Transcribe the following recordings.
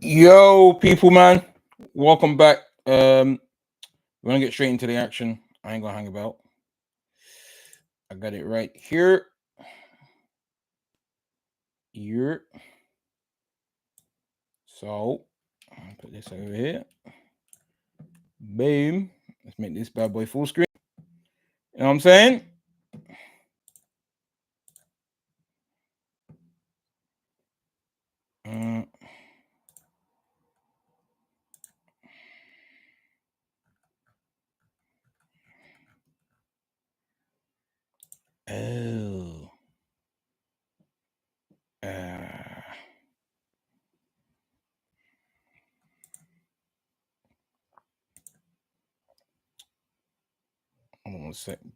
Yo, people, man, welcome back. We're gonna get straight into the action. I ain't gonna hang about. I got it right here. So I'll put this over here. Boom. Let's make this bad boy full screen. You know what I'm saying? Hold on a second.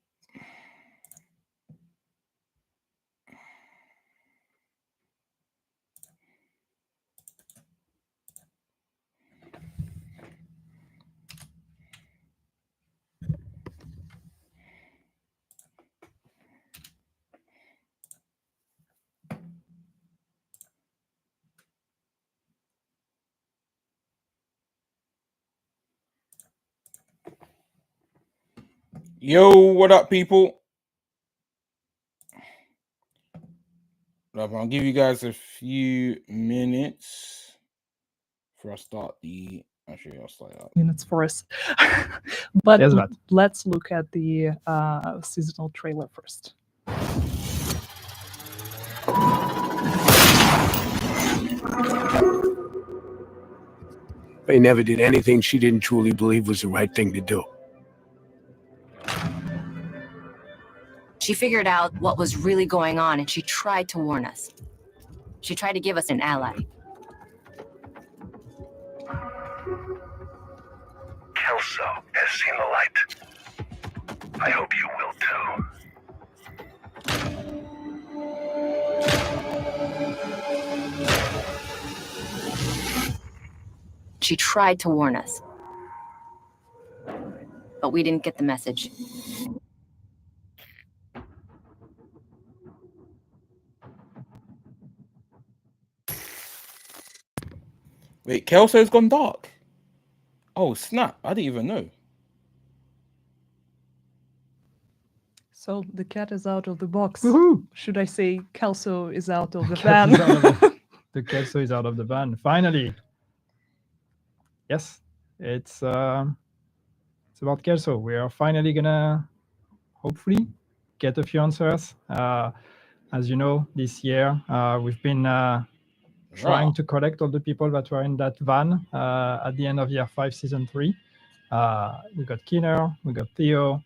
Yo, what up, people? I'll give you guys a few minutes before I start the. Actually, I'll start out. Minutes for us. But Yes, Matt. let's look at the seasonal trailer first. They never did anything she didn't truly believe was the right thing to do. She figured out what was really going on, and she tried to warn us. She tried to give us an ally. Kelso has seen the light. I hope you will too. She tried to warn us. But we didn't get the message. Wait, Kelso's gone dark. Oh, snap. I didn't even know. So the cat is out of the box. Woohoo! Should I say Kelso is out of the van? The Kelso is out of the van. Finally. Yes, it's about Kelso. We are finally gonna hopefully get a few answers. As you know, this year we've been trying to collect all the people that were in that van at the end of year 5, season 3. We got Keener, we got Theo.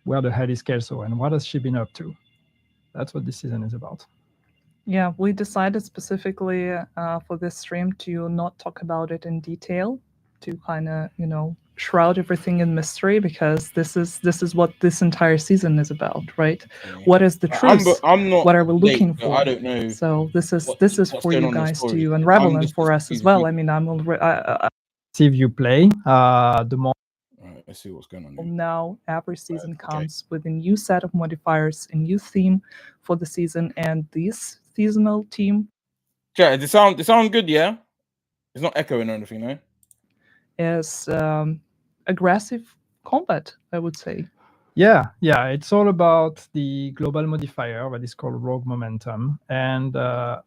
Where the hell is Kelso, and what has she been up to? That's what this season is about. Yeah, we decided specifically for this stream to not talk about it in detail, to kind of, shroud everything in mystery, because this is what this entire season is about, right? Yeah. What is the truth? I'm not, what are we looking for? I don't know. So this is for you guys to unravel, and for us as well. I mean, See if you play, the more. Let's see what's going on. Now, every season comes with a new set of modifiers, a new theme for the season, and this seasonal team. Yeah, it sound good, yeah? It's not echoing or anything, no? Is aggressive combat, I would say. Yeah, it's all about the global modifier that is called Rogue Momentum. And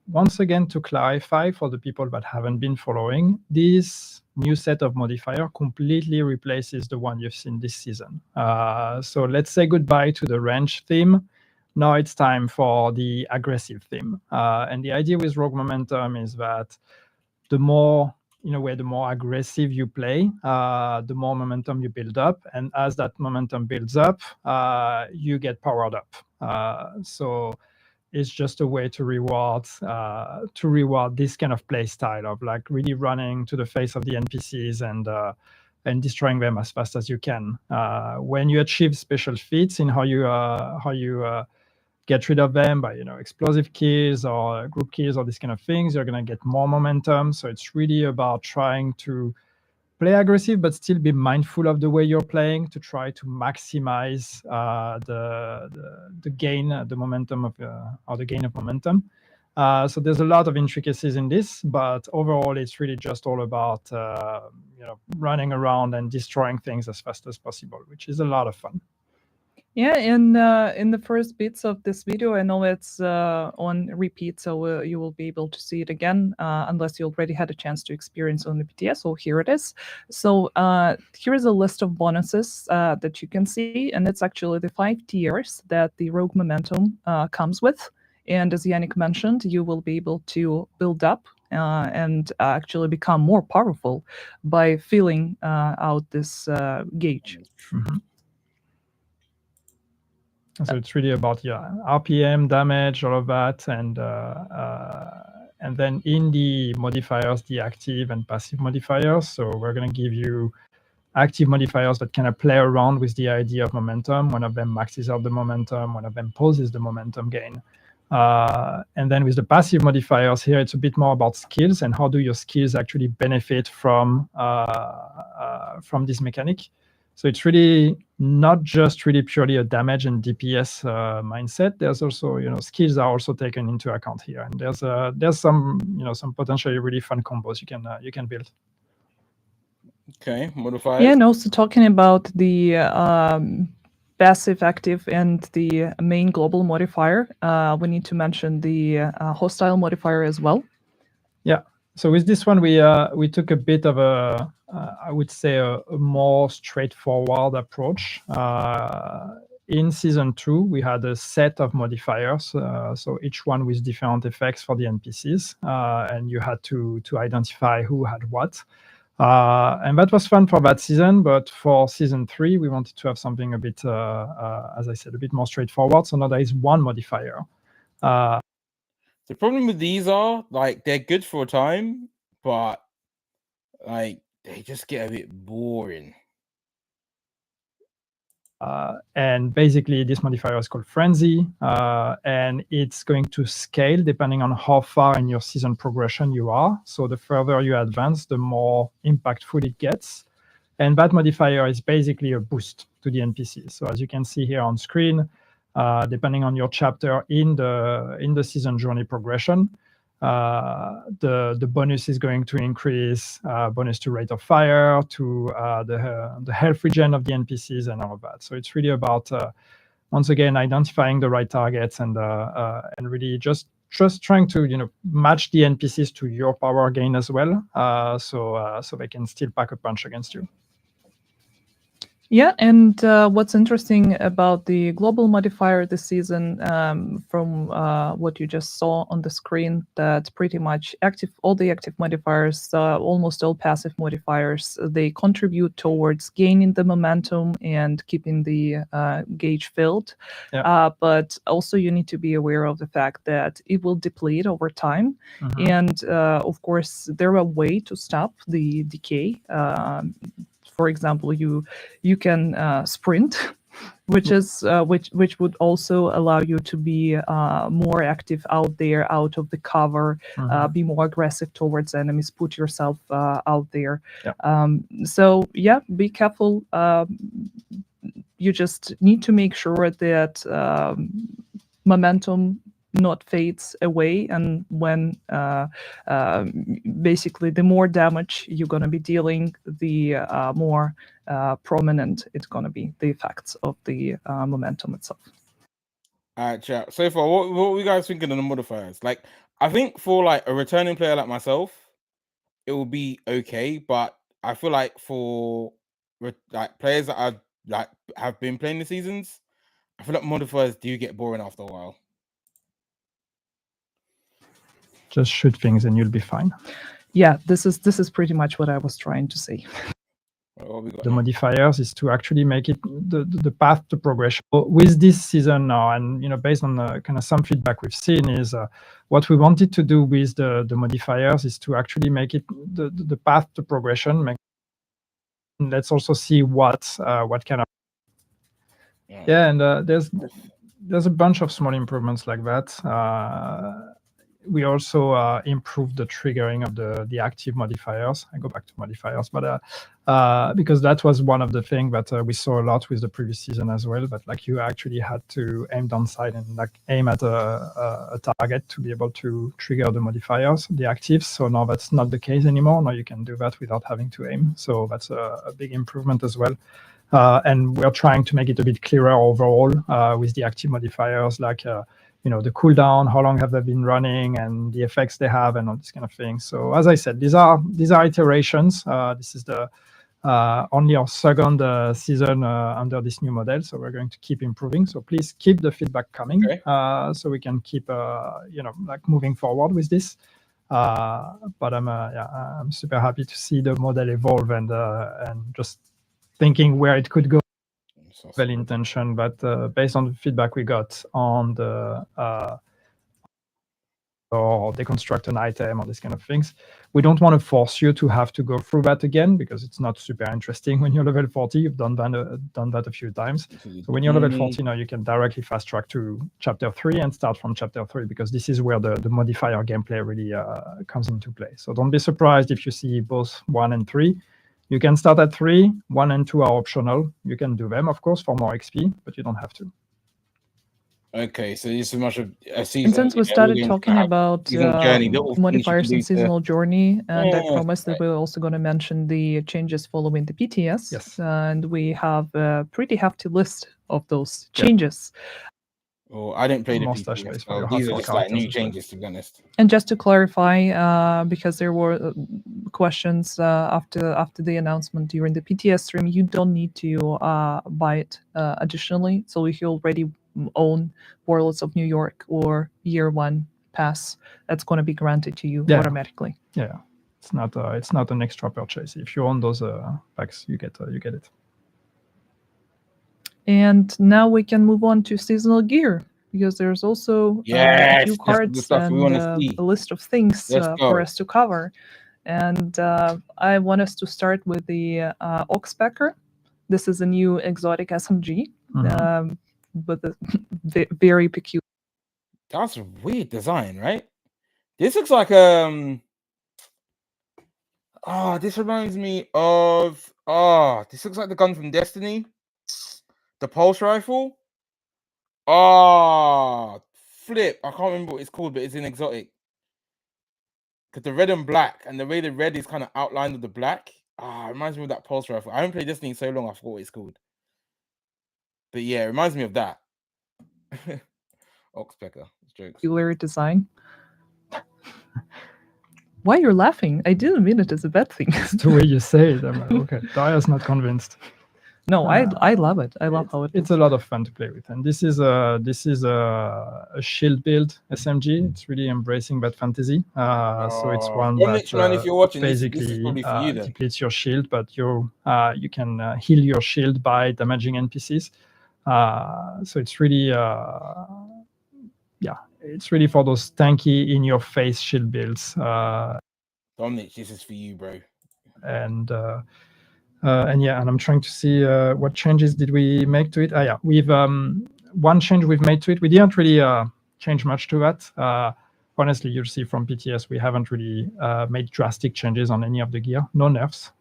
once again, to clarify for the people that haven't been following, this new set of modifier completely replaces the one you've seen this season. So let's say goodbye to the range theme. Now it's time for the aggressive theme. And the idea with Rogue Momentum is that the more aggressive you play, the more momentum you build up. And as that momentum builds up, you get powered up. So it's just a way to reward this kind of play style of like really running to the face of the NPCs and destroying them as fast as you can. When you achieve special feats in how you get rid of them by explosive kills or group kills or these kind of things, you're going to get more momentum. So it's really about trying to play aggressive but still be mindful of the way you're playing to try to maximize the gain, the momentum of or the gain of momentum. So there's a lot of intricacies in this, but overall, it's really just all about running around and destroying things as fast as possible, which is a lot of fun. Yeah, in the first bits of this video, I know it's on repeat, so you will be able to see it again, unless you already had a chance to experience on the PTS. So here it is. So here is a list of bonuses that you can see, and it's actually the 5 tiers that the Rogue Momentum comes with. And as Yannick mentioned, you will be able to build up and actually become more powerful by filling out this gauge. Mm-hmm. So it's really about RPM, damage, all of that, and then in the modifiers, the active and passive modifiers. So we're going to give you active modifiers that kind of play around with the idea of momentum. One of them maxes out the momentum, one of them pauses the momentum gain. And then with the passive modifiers here, it's a bit more about skills and how do your skills actually benefit from this mechanic. So it's really not just really purely a damage and DPS mindset. There's also, skills are also taken into account here, and there's some, some potentially really fun combos you can build. Okay, modifiers. Yeah, and also talking about the passive, active, and the main global modifier, we need to mention the hostile modifier as well. Yeah. So with this one, we took a bit of a I would say a more straightforward approach. In season 2, we had a set of modifiers, so each one with different effects for the NPCs, and you had to identify who had what. And that was fun for that season, but for season 3, we wanted to have something a bit, as I said, a bit more straightforward. So now there is one modifier. The problem with these are, they're good for a time, but, they just get a bit boring. And basically, this modifier is called Frenzy, and it's going to scale depending on how far in your season progression you are. So the further you advance, the more impactful it gets. And that modifier is basically a boost to the NPCs. So as you can see here on screen, depending on your chapter in the season journey progression, the bonus is going to increase, bonus to rate of fire, to the health regen of the NPCs and all of that. So it's really about once again identifying the right targets and really just trying to match the NPCs to your power gain as well, so they can still pack a punch against you. Yeah, and what's interesting about the global modifier this season, from what you just saw on the screen, that pretty much all the active modifiers, almost all passive modifiers, they contribute towards gaining the momentum and keeping the gauge filled. Yeah. But also you need to be aware of the fact that it will deplete over time. Mhm. And of course, there are ways to stop the decay. For example, you can sprint, which is which would also allow you to be more active out there, out of the cover, be more aggressive towards enemies, put yourself out there. Yeah. So yeah, be careful. You just need to make sure that momentum not fades away, and when basically the more damage you're going to be dealing, the more prominent it's going to be, the effects of the momentum itself. All right, chat. So far, what were you guys thinking of the modifiers? I think for a returning player like myself, it will be okay, but I feel like for players that are have been playing the seasons, I feel like modifiers do get boring after a while. Just shoot things and you'll be fine. Yeah, this is pretty much what I was trying to say. The modifiers is to actually make it the path to progression. With this season now, and based on the kind of some feedback we've seen, is what we wanted to do with the modifiers is to actually make it the path to progression. Let's also see what kind of and there's a bunch of small improvements like that. we also improved the triggering of the active modifiers. I go back to modifiers, but because that was one of the things that we saw a lot with the previous season as well. But like you actually had to aim down sight and like aim at a target to be able to trigger the modifiers, the actives. So now that's not the case anymore. Now you can do that without having to aim. So that's a big improvement as well. And we're trying to make it a bit clearer overall with the active modifiers, like the cooldown, how long have they been running, and the effects they have, and all this kind of thing. So as I said, these are iterations. This is the only our second season under this new model, so we're going to keep improving. So please keep the feedback coming, so we can keep like moving forward with this. But I'm super happy to see the model evolve and just thinking where it could go. Well intention, but based on the feedback we got on the or deconstruct an item or these kind of things, we don't want to force you to have to go through that again, because it's not super interesting when you're level 40. You've done that a few times. So when you're level 40 now, you can directly fast track to chapter 3 and start from chapter 3, because this is where the modifier gameplay really comes into play. So don't be surprised if you see both 1 and 3. You can start at 3, 1 and 2 are optional. You can do them, of course, for more XP, but you don't have to. Okay, so this is much of a season. And since we started talking about modifiers in Seasonal Journey, and I promised that we're also going to mention the changes following the PTS. Yes. And we have a pretty hefty list of those changes. Oh, I didn't play the Mustache PTS, face so for these your are just hardcore like new characters. changes, to be honest. And just to clarify, because there were questions after the announcement during the PTS stream, you don't need to buy it additionally. So if you already own Warlords of New York or Year 1 pass, that's going to be granted to you automatically. Yeah, it's not an extra purchase. If you own those packs, you get it. And now we can move on to seasonal gear, because there's also a few cards and a list of things for us to cover. And I want us to start with the Oxpecker. This is a new exotic SMG with a very peculiar. That's a weird design, right? This looks like this reminds me of this looks like the gun from Destiny. The pulse rifle. Flip. I can't remember what it's called, but it's an exotic. Because the red and black, and the way the red is kind of outlined with the black. It reminds me of that pulse rifle. I haven't played Destiny in so long, I forgot what it's called. But yeah, it reminds me of that. Oxpecker. Jokes. Peculiar design. Why you're laughing? I didn't mean it as a bad thing. It's the way you say it. I'm like, okay, Daria's not convinced. No, I love it. I love how it's a lot of fun to play with, and this is a shield build SMG. It's really embracing that fantasy. So it's one that if you're watching, basically this depletes your shield, but you can heal your shield by damaging NPCs. So it's really it's really for those tanky in your face shield builds. Dominic, this is for you, bro. And I'm trying to see what changes did we make to it. We've one change we've made to it. We didn't really change much to that. Honestly, you'll see from PTS we haven't really made drastic changes on any of the gear. No nerfs.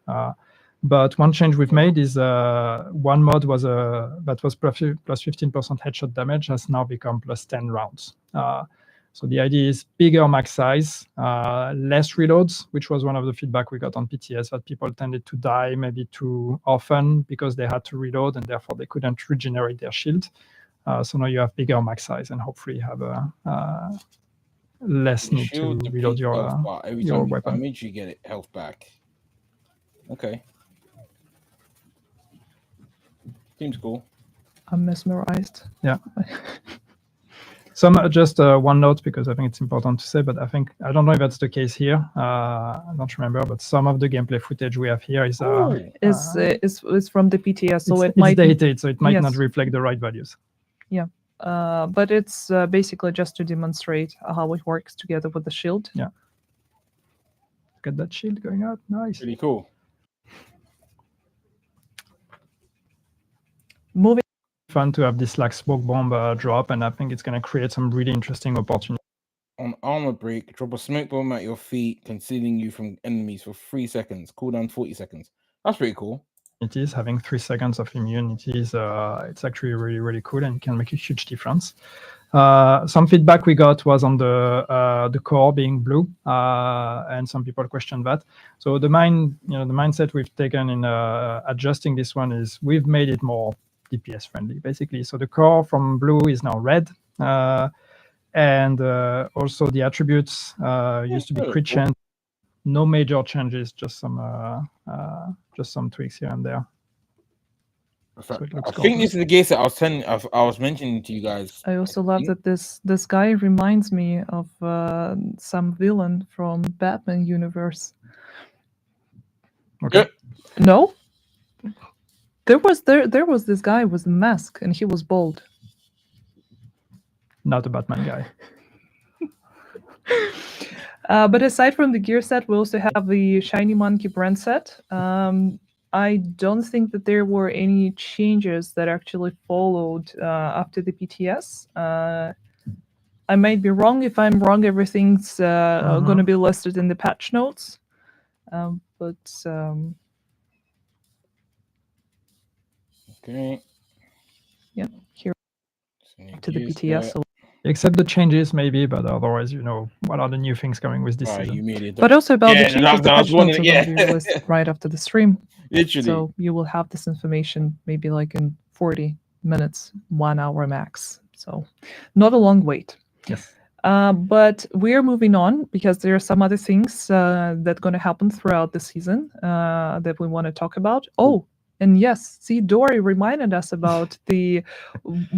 But one change we've made is one mod that was plus 15% headshot damage has now become plus 10 rounds. So the idea is bigger max size, less reloads, which was one of the feedback we got on PTS, that people tended to die maybe too often because they had to reload and therefore they couldn't regenerate their shield. So now you have bigger max size and hopefully have a less need to reload your weapon. Damage, you get it health back. Okay. Seems cool. I'm mesmerized. Yeah. Some just one note, because I think it's important to say, but I don't know if that's the case here. I don't remember, but some of the gameplay footage we have here is from the PTS, so it's dated, so it might not reflect the right values. Yeah, but it's basically just to demonstrate how it works together with the shield. Yeah. Look at that shield going out. Nice. Pretty cool. Moving. Fun to have this like smoke bomb drop, and I think it's going to create some really interesting opportunities. on armor break, drop a smoke bomb at your feet, concealing you from enemies for 3 seconds. Cooldown 40 seconds. That's pretty cool. It is having 3 seconds of immunity. It's actually really, really cool and can make a huge difference. Some feedback we got was on the core being blue, and some people questioned that. So the mindset we've taken in adjusting this one is we've made it more DPS friendly, basically. So the core from blue is now red, and also the attributes used to be crit chance. No major changes, just some tweaks here and there. So it looks I think this is the case that I was mentioning to you guys. I also love that this guy reminds me of some villain from Batman universe. Okay. No? There was this guy with a mask and he was bald. Not a Batman guy. But aside from the gear set, we also have the Shiny Monkey brand set. I don't think that there were any changes that actually followed after the PTS. I might be wrong. If I'm wrong, everything's going to be listed in the patch notes. Okay. Yeah, here to the PTS. So. Except the changes, maybe, but otherwise, what are the new things coming with this season? You made it. But also about the changes, the patch notes are going to be yeah. released right after the stream. Literally. So you will have this information maybe like in 40 minutes, 1 hour max. So not a long wait. Yes. But we're moving on because there are some other things that are going to happen throughout the season that we want to talk about. Oh, and yes, see, Dory reminded us about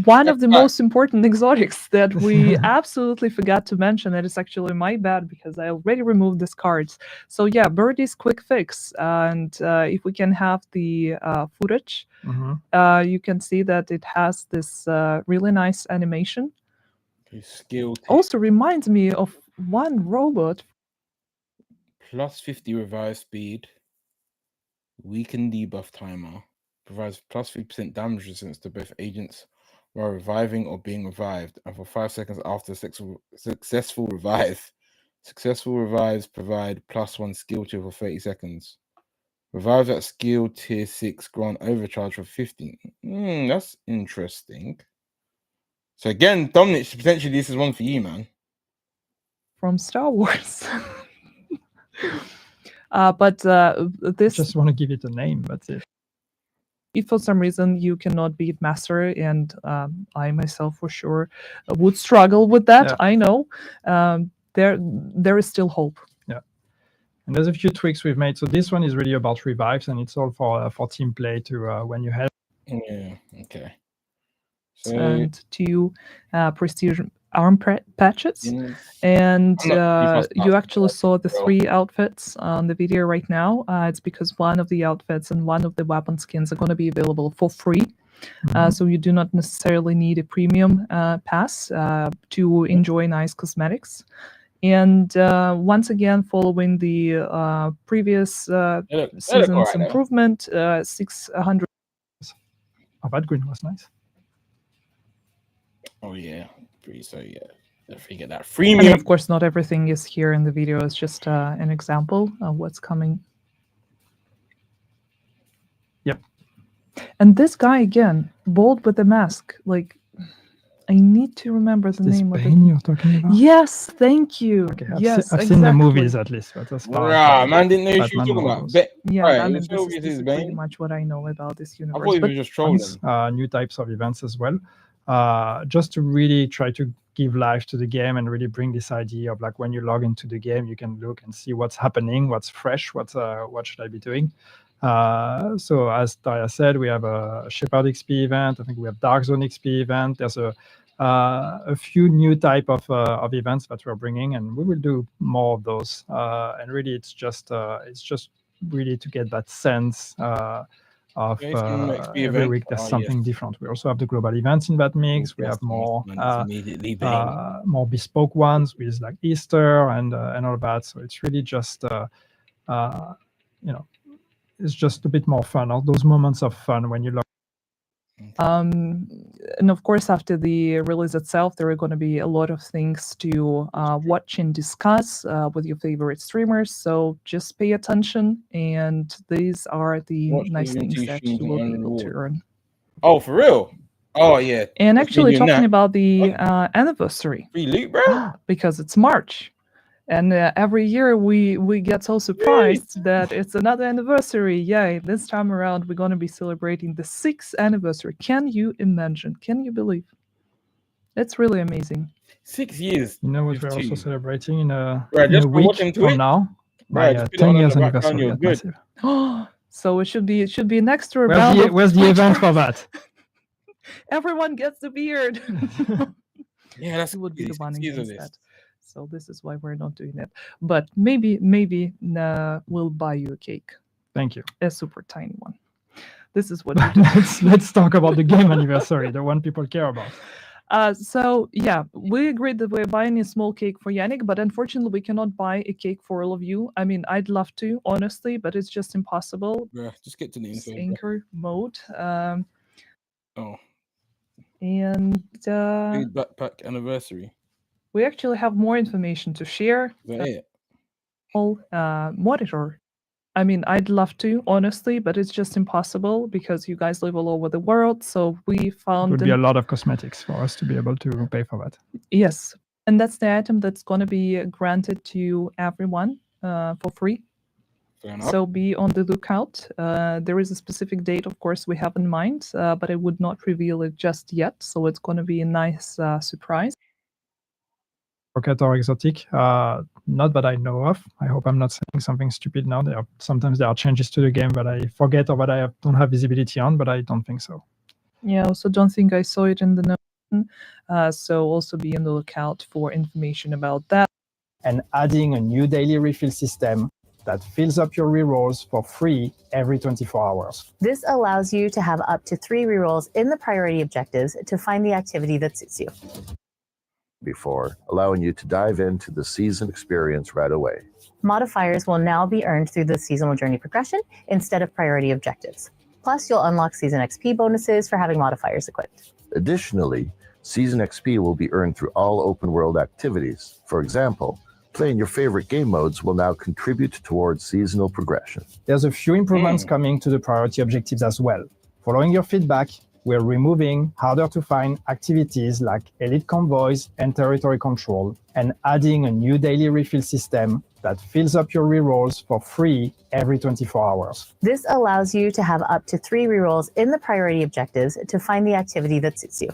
one of the most important exotics that we absolutely forgot to mention. That is actually my bad because I already removed these cards. So yeah, Birdie's Quick Fix. And if we can have the footage, you can see that it has this really nice animation. Skill also reminds me of one robot. Plus 50 revive speed. Weaken debuff timer. Provides plus 3% damage resistance to both agents while reviving or being revived. And for 5 seconds after successful revive. Successful revives provide +1 skill tier for 30 seconds. Revives at skill tier 6 grant overcharge for 15. That's interesting. So again, Dominic, potentially this is one for you, man. From Star Wars. But this... I just want to give it a name, that's it. If for some reason you cannot beat Master, and I myself for sure would struggle with that, yeah. I know, there is still hope. Yeah. And there's a few tweaks we've made. So this one is really about revives, and it's all for team play to when you help. Yeah, okay. So, and 2 prestige arm patches, and you actually saw the 3 outfits on the video right now. It's because one of the outfits and one of the weapon skins are going to be available for free. So you do not necessarily need a premium pass to enjoy nice cosmetics. And once again, following the previous season's improvement, 600. Oh, that green was nice. Oh yeah. So yeah, definitely get that freemium. And of course, not everything is here in the video. It's just an example of what's coming. Yep. And this guy again, bold with the mask. Like, I need to remember the name of it. You're talking about? Yes, thank you. Okay, yes, I've seen the movies at least. But that's man didn't know what you were talking about. Yeah, right, I mean, this is pretty much what I know about this universe. I thought you were just trolling. New types of events as well. Just to really try to give life to the game and really bring this idea of like when you log into the game, you can look and see what's happening, what's fresh, what should I be doing. So as Daria said, we have a Shepard XP event. I think we have Dark Zone XP event. There's a few new type of events that we're bringing, and we will do more of those. And really, it's just really to get that sense. Of every week there's something different. We also have the global events in that mix. We have more more bespoke ones with like Easter and all that. So it's really just it's just a bit more fun. All those moments of fun when you log. And of course, after the release itself, there are going to be a lot of things to watch and discuss with your favorite streamers. So just pay attention, and these are the Watch nice Resident things Evil that streams you and will be earn able to reward. earn. Oh, for real? Oh yeah. And Let's actually, be doing talking that. about the anniversary, Free loot, bro. because it's March. And every year we get so surprised that it's another anniversary. Yay! This time around, we're going to be celebrating the 6th anniversary. Can you imagine? Can you believe? It's really amazing. 6 years. You know what with we're also two. celebrating in a, Right, in a just for week watching from Twitch? now? Right, My just put it 10 on in years the background, anniversary you're at good. Massive. So it should be an extra round. Where's the event for that? Everyone gets the beard. Yeah, that's You would be the crazy. one 6 years of against this. that. So this is why we're not doing it. But maybe we'll buy you a cake, Thank you. a super tiny one. This is what we do. Let's talk about the game anniversary, the one people care about. So yeah, we agreed that we're buying a small cake for Yannick, but unfortunately we cannot buy a cake for all of you. I mean, I'd love to, honestly, but it's just impossible. Bruh, just get to the It's info. bruh. anchor mode. Oh, And big backpack anniversary. we actually have more information to share. Is that it? Monitor. I mean, I'd love to, honestly, but it's just impossible because you guys live all over the world. So we It found would be a lot of cosmetics for us to be able to pay for that. yes, and that's the item that's going to be granted to everyone for free. Fair enough. So be on the lookout. There is a specific date, of course, we have in mind, but I would not reveal it just yet. So it's going to be a nice surprise. Rocket or exotic, not that I know of. I hope I'm not saying something stupid now. Sometimes there are changes to the game that I forget or that I don't have visibility on, but I don't think so. Yeah, I also don't think I saw it in the note. So also be on the lookout for information about that. And adding a new daily refill system that fills up your rerolls for free every 24 hours. This allows you to have up to 3 rerolls in the priority objectives to find the activity that suits you. Before, allowing you to dive into the season experience right away. Modifiers will now be earned through the seasonal journey progression instead of priority objectives. Plus, you'll unlock season XP bonuses for having modifiers equipped. Additionally, season XP will be earned through all open world activities. For example, playing your favorite game modes will now contribute towards seasonal progression. There's a few improvements coming to the priority objectives as well. Following your feedback, we're removing harder to find activities like elite convoys and territory control, and adding a new daily refill system that fills up your rerolls for free every 24 hours. This allows you to have up to 3 rerolls in the priority objectives to find the activity that suits you.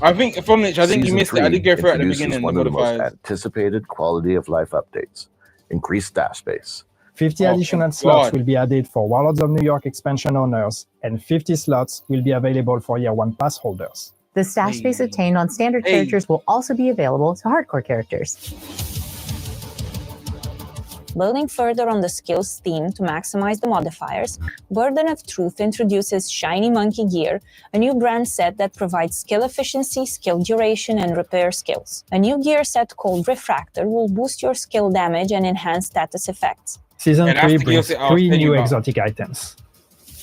I think from Niche, I think you Season missed it. I did go 3 through it at the introduces beginning. one The of the most modifiers. anticipated quality of life updates. Increased stash space. 50 Oh, additional thank slots God. will be added for Warlords of New York expansion owners, and 50 slots will be available for Year 1 pass holders. The stash space Hey. obtained on standard Hey. characters will also be available to hardcore characters. Building further on the skills theme to maximize the modifiers, Burden of Truth introduces Shiny Monkey Gear, a new brand set that provides skill efficiency, skill duration, and repair skills. A new gear set called Refractor will boost your skill damage and enhance status effects. Season And that's 3 the brings DLC I was 3 telling you new about. exotic items.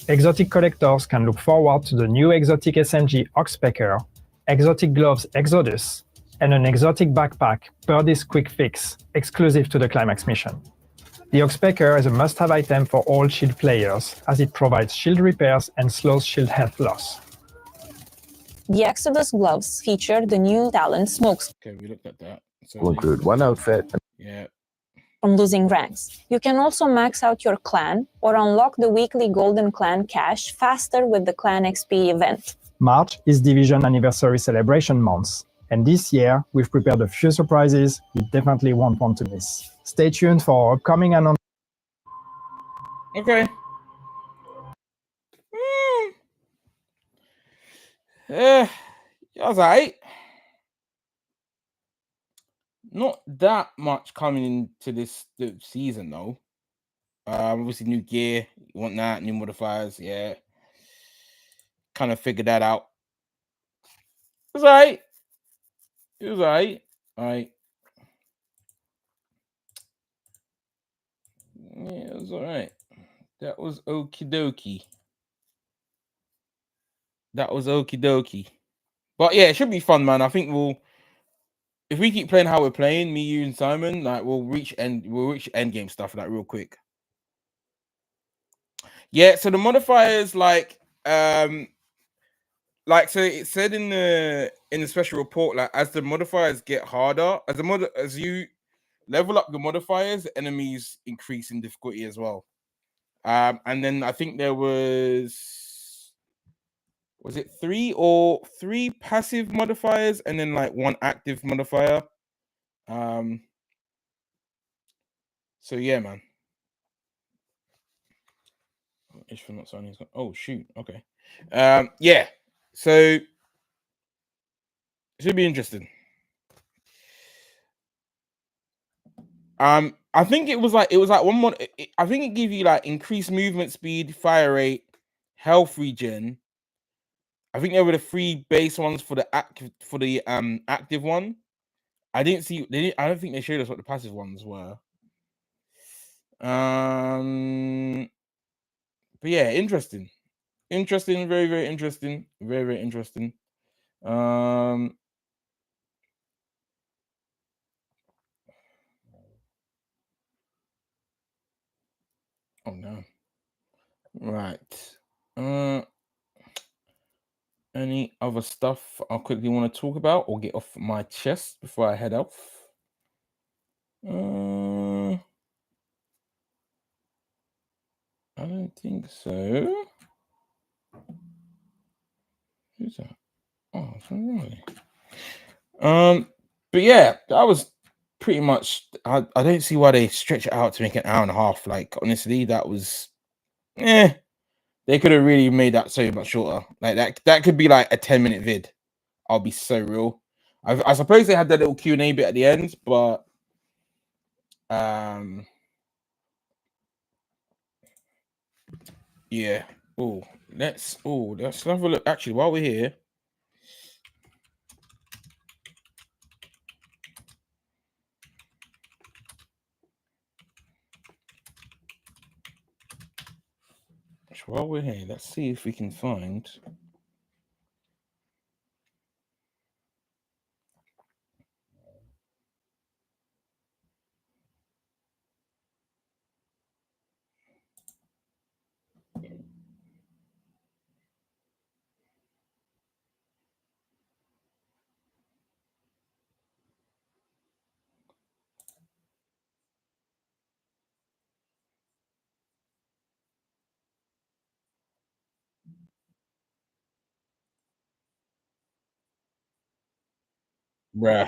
Exotic collectors can look forward to the new exotic SMG Oxpecker, exotic gloves Exodus, and an exotic backpack Birdie's Quick Fix, exclusive to the Climax mission. The Oxpecker is a must-have item for all shield players, as it provides shield repairs and slows shield health loss. The Exodus gloves feature the new talent Smokes Okay, we looked at that. So Will include one outfit and yeah. from losing ranks. You can also max out your clan or unlock the weekly Golden Clan cash faster with the Clan XP event. March is Division Anniversary Celebration month, and this year we've prepared a few surprises you definitely won't want to miss. Stay tuned for our upcoming announcements. Okay. Yeah, I was alright. Not that much coming into this season though. Obviously new gear, you want that, new modifiers, yeah. Kind of figured that out. It was alright. It was alright. Alright. Yeah, it was alright. That was okie dokie. That was okie dokie. But yeah, it should be fun, man. I think if we keep playing how we're playing, me, you, and Simon, like we'll reach end game stuff like real quick. Yeah, so the modifiers, like so it said in the special report, like as the modifiers get harder, as you level up the modifiers, the enemies increase in difficulty as well. And then I think there was it three passive modifiers and then like one active modifier. So yeah, man. Ishful not signing. Oh shoot. Okay. Yeah. So it should be interesting. I think it was like one more. I think it gave you like increased movement speed, fire rate, health regen. I think there were the 3 base ones for the active one. I didn't see. I don't think they showed us what the passive ones were. But yeah, interesting, very, very interesting, very, very interesting. Oh no. Right. Any other stuff I quickly want to talk about or get off my chest before I head off? I don't think so. Who's that? Oh, it's really. But yeah, that was pretty much. I don't see why they stretch it out to make an hour and a half. Like honestly, that was. They could have really made that so much shorter. Like that could be like a 10-minute vid. I'll be so real. I suppose they had that little Q&A bit at the end, but yeah. Let's have a look. Actually, while we're here. While we're here, let's see if we can find. Bruh.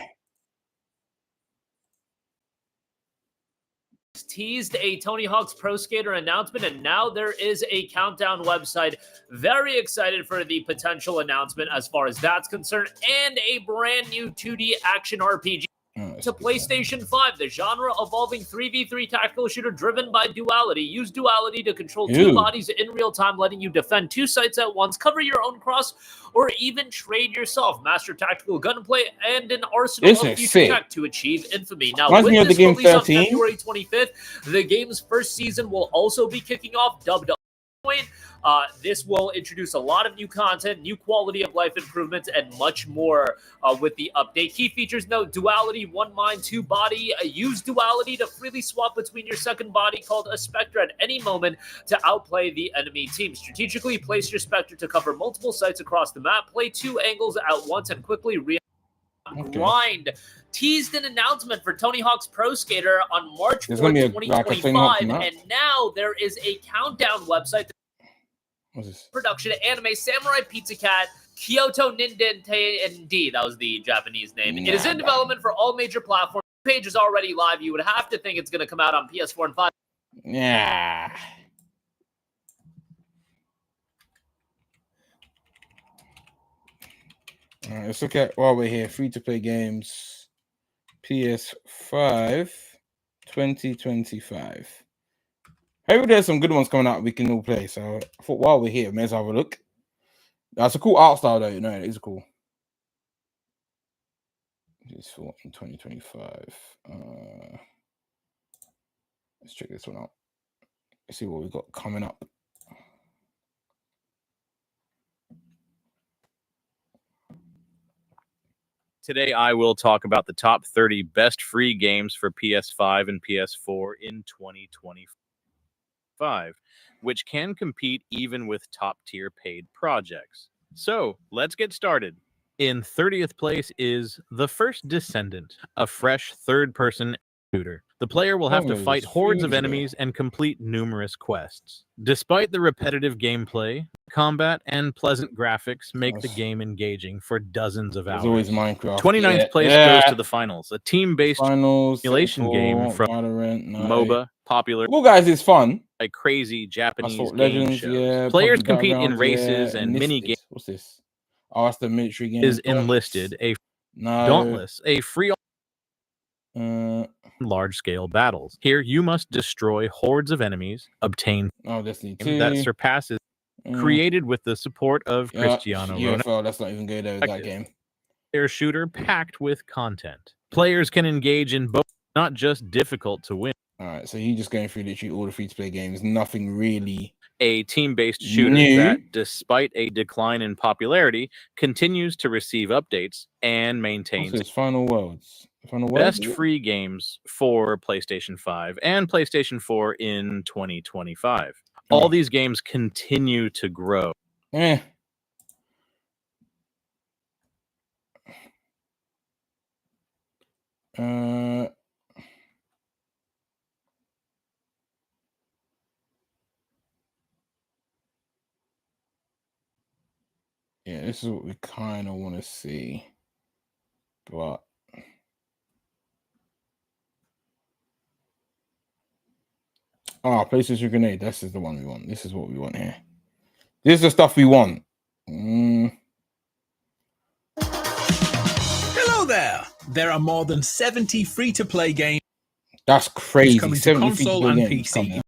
Teased a Tony Hawk's Pro Skater announcement, and now there is a countdown website. Very excited for the potential announcement as far as that's concerned, and a brand new 2D action RPG to PlayStation 5. The genre-evolving 3v3 tactical shooter driven by duality. Use duality to control 2 bodies in real time, letting you defend 2 sites at once, cover your own cross, or even trade yourself. Master tactical gunplay and an arsenal of future tech to achieve infamy. Now, with this release on February 25th, the game's first season will also be kicking off, dubbed Point. This will introduce a lot of new content, new quality of life improvements, and much more with the update. Key features note: duality, 1 mind, 2 body. Use duality to freely swap between your second body, called a Spectre, at any moment to outplay the enemy team. Strategically place your Spectre to cover multiple sites across the map. Play 2 angles at once and quickly grind. Teased an announcement for Tony Hawk's Pro Skater on March 4th, 2025, and now there is a countdown website. What's this? Production anime Samurai Pizza Cat Kyoto Nindente ND. That was the Japanese name. It is in development for all major platforms. The page is already live. You would have to think it's going to come out on PS4 and 5. Yeah. All right, let's look at while we're here. Free-to-play games. PS5 2025. Maybe there's some good ones coming out we can all play. So I thought while we're here, may as well have a look. That's a cool art style, though. No, it is cool. It's for 2025. Let's check this one out. Let's see what we've got coming up. Today, I will talk about the top 30 best free games for PS5 and PS4 in 2025, which can compete even with top-tier paid projects. So, let's get started. In 30th place is The First Descendant, a fresh third-person shooter. The player will have to fight hordes of enemies and complete numerous quests. Despite the repetitive gameplay, combat and pleasant graphics make the game engaging for dozens of hours. There's always Minecraft. 29th place goes to The Finals, a team-based simulation game from Valorant, MOBA, popular Well, guys, it's fun. by crazy Japanese Assault game Legends, shows. yeah. Players PUBG compete in Battlegrounds, races yeah, and mini Enlisted. games. What's this? Oh, that's the military game. Is Enlisted, a No. Dauntless, a free Uh, large-scale battles. Here, you must destroy hordes of enemies, obtain oh, Destiny 2. that surpasses, created with the support of Cristiano Ronaldo. UFL, let's not even go there with that game. Their shooter packed with content. Players can engage in both, not just difficult to win. All right, so you're just going through literally all the free-to-play games. Nothing really. A team-based shooter New. that, despite a decline in popularity, continues to receive updates and maintains What's this? Final Worlds. Final Worlds. best free games for PlayStation 5 and PlayStation 4 in 2025. All these games continue to grow. Eh. Yeah, this is what we kind of want to see, but PlayStation Grenade. This is the one we want. This is what we want here. This is the stuff we want. Hello there. There are more than 70 free-to-play games. That's crazy. Coming to 70 console and games PC. coming.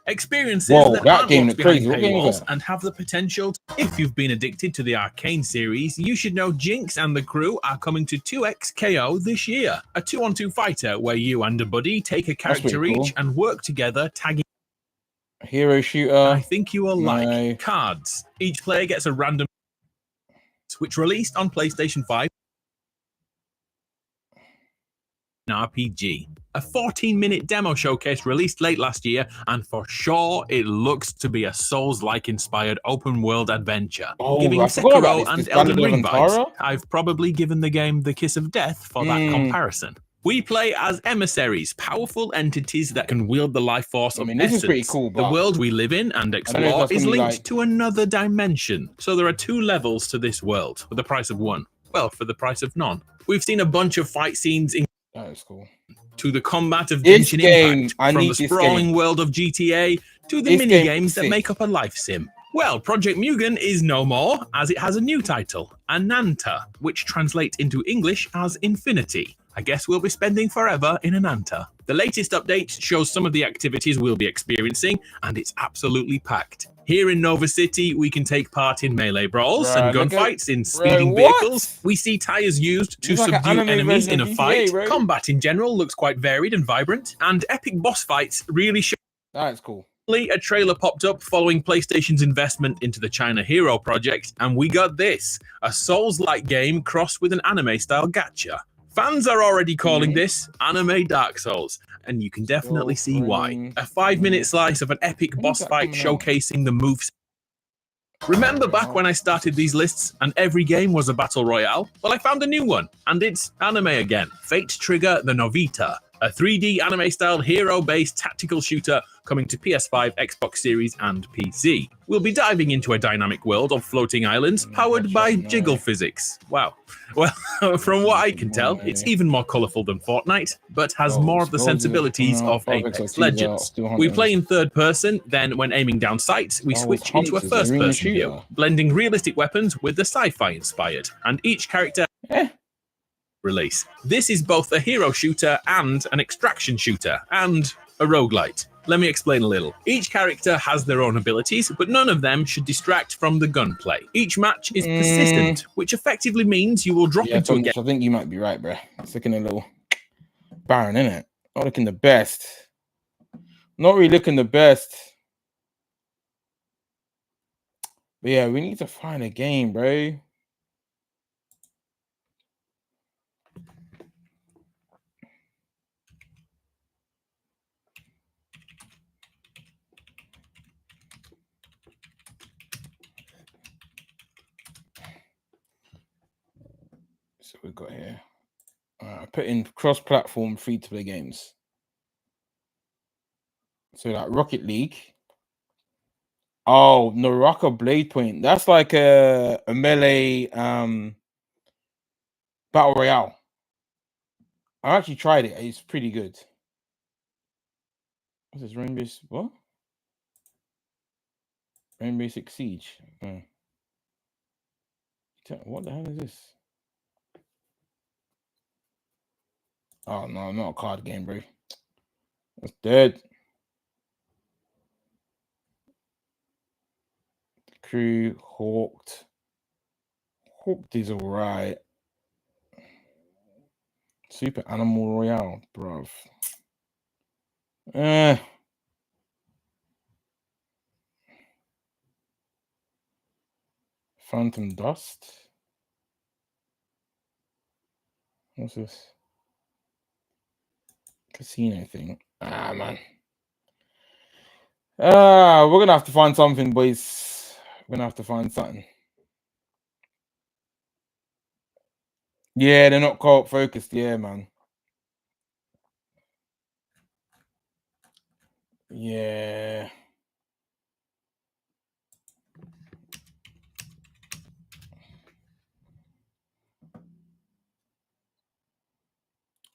Experiences Whoa, that that aren't game locked looked crazy. behind What game was paywalls that? and have the potential. If you've been addicted to the Arcane series, you should know Jinx and the crew are coming to 2XKO this year. A 2-on-2 fighter where you and a buddy take a That's character pretty cool. each and work together, tagging. Hero shooter. I think you will No. like cards. Each player gets a random, which released on PlayStation 5. An RPG. A 14-minute demo showcase released late last year, and for sure it looks to be a Souls-like inspired open-world adventure. Oh, Giving I forgot about Sekiro this. and This Elden Bandit Ring of vibes. Antara? I've probably given the game the kiss of death for that comparison. We play as emissaries, powerful entities that can wield the life force of mean, this essence. is pretty cool, The but world we live in and I don't know if explore that's is gonna be linked like- to another dimension. So there are 2 levels to this world for the price of 1. Well, for the price of none. We've seen a bunch of fight scenes in That is cool. to the combat of This Genshin game, Impact, I from need the this sprawling game. world of GTA to the This mini game games is that sick. make up a life sim. Well, Project Mugen is no more, as it has a new title, Ananta, which translates into English as Infinity. I guess we'll be spending forever in Ananta. The latest update shows some of the activities we'll be experiencing, and it's absolutely packed. Here in Nova City, we can take part in melee brawls Bruh, and look at- gunfights in Bruh, speeding what? vehicles. We see tires used to It's like an subdue anime enemies version in of a GTA, fight. bro. Combat in general looks quite varied and vibrant, and epic boss fights really show. That's cool. A trailer popped up following PlayStation's investment into the China Hero project, and we got this, a Souls-like game crossed with an anime-style gacha. Fans are already calling this Anime Dark Souls, and you can definitely see why. A 5-minute slice of an epic boss fight showcasing the moves. Remember back when I started these lists and every game was a battle royale? Well, I found a new one, and it's anime again. Fate Trigger the Novita, a 3D anime-style hero-based tactical shooter coming to PS5, Xbox Series, and PC. We'll be diving into a dynamic world of floating islands powered by jiggle physics. Wow. Well, from what I can tell, it's even more colourful than Fortnite, but has more of the sensibilities of Apex Legends. We play in third person, then when aiming down sights, we switch into a first person view, blending realistic weapons with the sci-fi inspired, and each character release. This is both a hero shooter and an extraction shooter, and a roguelite. Let me explain a little. Each character has their own abilities, but none of them should distract from the gunplay. Each match is persistent, which effectively means you will drop Yeah, into a Thomas, game. I think you might be right, bro. It's looking a little barren, isn't it? Not looking the best. Not really looking the best. But yeah, we need to find a game, bro. So we got here. Put in cross-platform free-to-play games. So like Rocket League. Oh, Naraka Blade Point. That's like a melee battle royale. I actually tried it. It's pretty good. What's this? Rainbow? What? Rainbow Six Siege. What the hell is this? Oh no, not a card game, bro. That's dead. Crew Hawked. Hawked is alright. Super Animal Royale, bruv. Phantom Dust. What's this? Casino thing. Man. We're gonna have to find something, boys. We're gonna have to find something. Yeah, they're not co-op focused. Yeah, man. Yeah.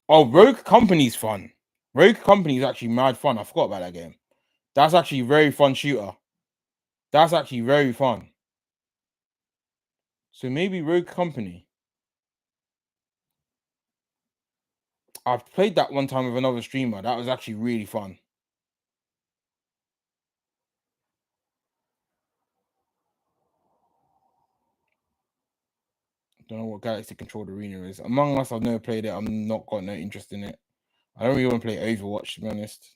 Oh, Rogue Company's fun. Rogue Company is actually mad fun. I forgot about that game. That's actually a very fun shooter. That's actually very fun. So maybe Rogue Company. I've played that one time with another streamer. That was actually really fun. Don't know what Galaxy Controlled Arena is. Among Us, I've never played it. I'm not got no interest in it. I don't really want to play Overwatch, to be honest.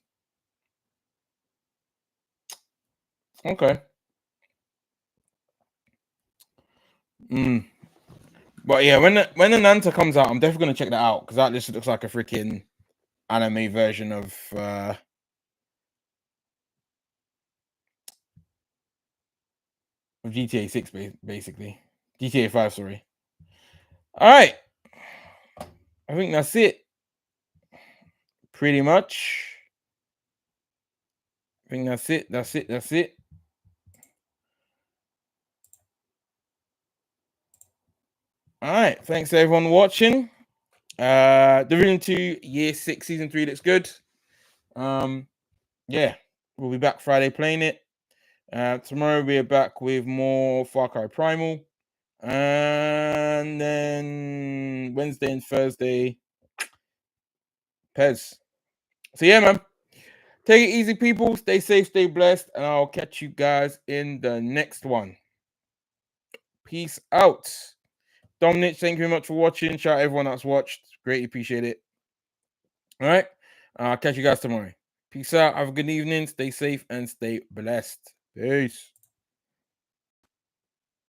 Okay. But yeah, when the Nanta comes out, I'm definitely gonna check that out because that just looks like a freaking anime version of GTA 6, basically. GTA 5, sorry. All right. I think that's it. Pretty much. I think that's it. That's it. All right. Thanks to everyone watching. Division 2, Year 6, Season 3 looks good. Yeah. We'll be back Friday playing it. Tomorrow we're back with more Far Cry Primal. And then Wednesday and Thursday, Pez. So yeah, man. Take it easy, people. Stay safe, stay blessed, and I'll catch you guys in the next one. Peace out. Dominic, thank you very much for watching. Shout out everyone that's watched. Greatly appreciate it. All right. I'll catch you guys tomorrow. Peace out. Have a good evening. Stay safe and stay blessed. Peace.